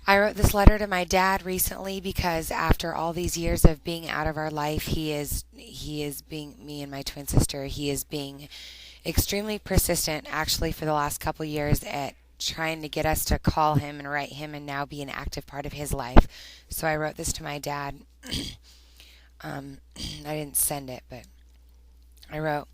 I wrote this letter to my dad recently because after all these years of being out of our life, he is being me and my twin sister. He is being extremely persistent actually for the last couple years at trying to get us to call him and write him and now be an active part of his life. So I wrote this to my dad. I didn't send it, but I wrote,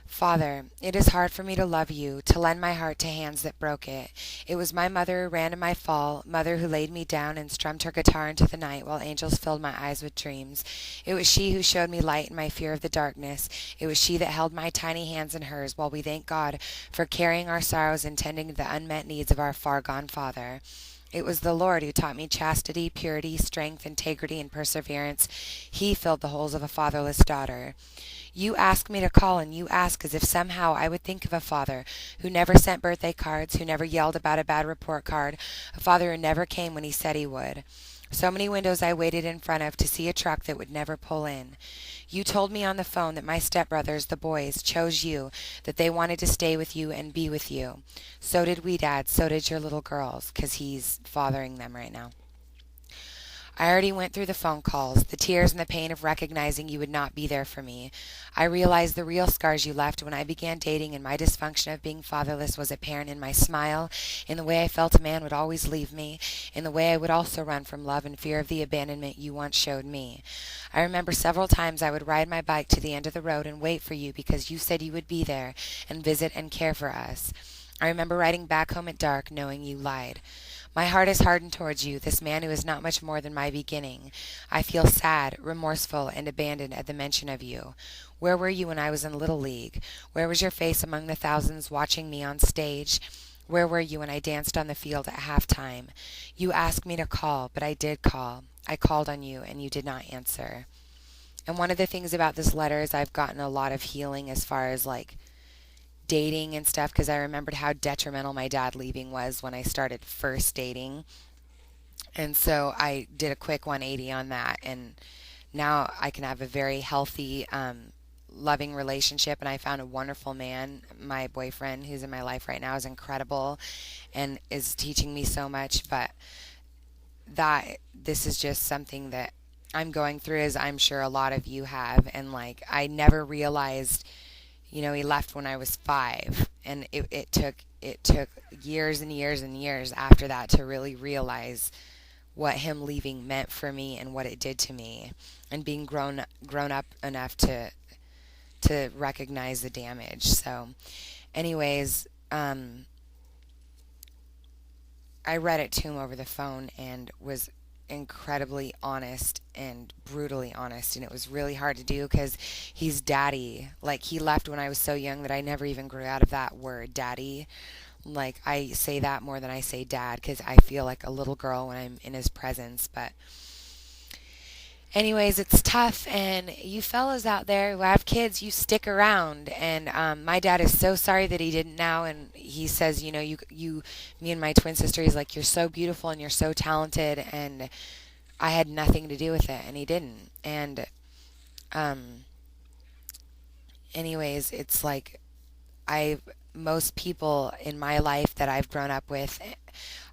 Father, it is hard for me to love you, to lend my heart to hands that broke it. It was my mother who ran to my fall, mother who laid me down and strummed her guitar into the night while angels filled my eyes with dreams. It was she who showed me light in my fear of the darkness. It was she that held my tiny hands in hers while we thank God for carrying our sorrows and tending to the unmet needs of our far-gone father. It was the Lord who taught me chastity, purity, strength, integrity, and perseverance. He filled the holes of a fatherless daughter. You ask me to call, and you ask as if somehow I would think of a father who never sent birthday cards, who never yelled about a bad report card, a father who never came when he said he would. So many windows I waited in front of to see a truck that would never pull in. You told me on the phone that my stepbrothers, the boys, chose you, that they wanted to stay with you and be with you. So did we, Dad. So did your little girls, 'cause he's fathering them right now. I already went through the phone calls, the tears and the pain of recognizing you would not be there for me. I realized the real scars you left when I began dating, and my dysfunction of being fatherless was apparent in my smile, in the way I felt a man would always leave me, in the way I would also run from love and fear of the abandonment you once showed me. I remember several times I would ride my bike to the end of the road and wait for you because you said you would be there and visit and care for us. I remember riding back home at dark knowing you lied. My heart is hardened towards you, this man who is not much more than my beginning. I feel sad, remorseful, and abandoned at the mention of you. Where were you when I was in Little League? Where was your face among the thousands watching me on stage? Where were you when I danced on the field at halftime? You asked me to call, but I did call. I called on you, and you did not answer. And one of the things about this letter is I've gotten a lot of healing as far as like dating and stuff, because I remembered how detrimental my dad leaving was when I started first dating. And so I did a quick 180 on that, and now I can have a very healthy, loving relationship. And I found a wonderful man. My boyfriend, who's in my life right now, is incredible and is teaching me so much. But that this is just something that I'm going through, as I'm sure a lot of you have. And like, I never realized, he left when I was 5, and it took years and years and years after that to really realize what him leaving meant for me and what it did to me, and being grown up enough to recognize the damage. So, anyways, I read it to him over the phone and was incredibly honest and brutally honest, and it was really hard to do because he's daddy. Like, he left when I was so young that I never even grew out of that word, daddy. Like, I say that more than I say dad because I feel like a little girl when I'm in his presence. But anyways, it's tough, and you fellas out there who have kids, you stick around. And my dad is so sorry that he didn't now, and he says, me and my twin sister, he's like, you're so beautiful and you're so talented, and I had nothing to do with it, and he didn't. And anyways, it's like most people in my life that I've grown up with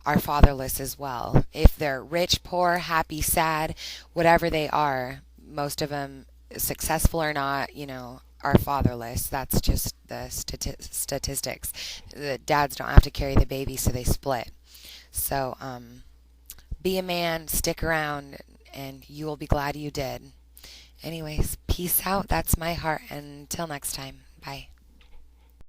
are fatherless as well. If they're rich, poor, happy, sad, whatever they are, most of them, successful or not, are fatherless. That's just the statistics. The dads don't have to carry the baby, so they split. So, be a man, stick around, and you will be glad you did. Anyways, peace out. That's my heart. Until next time. Bye.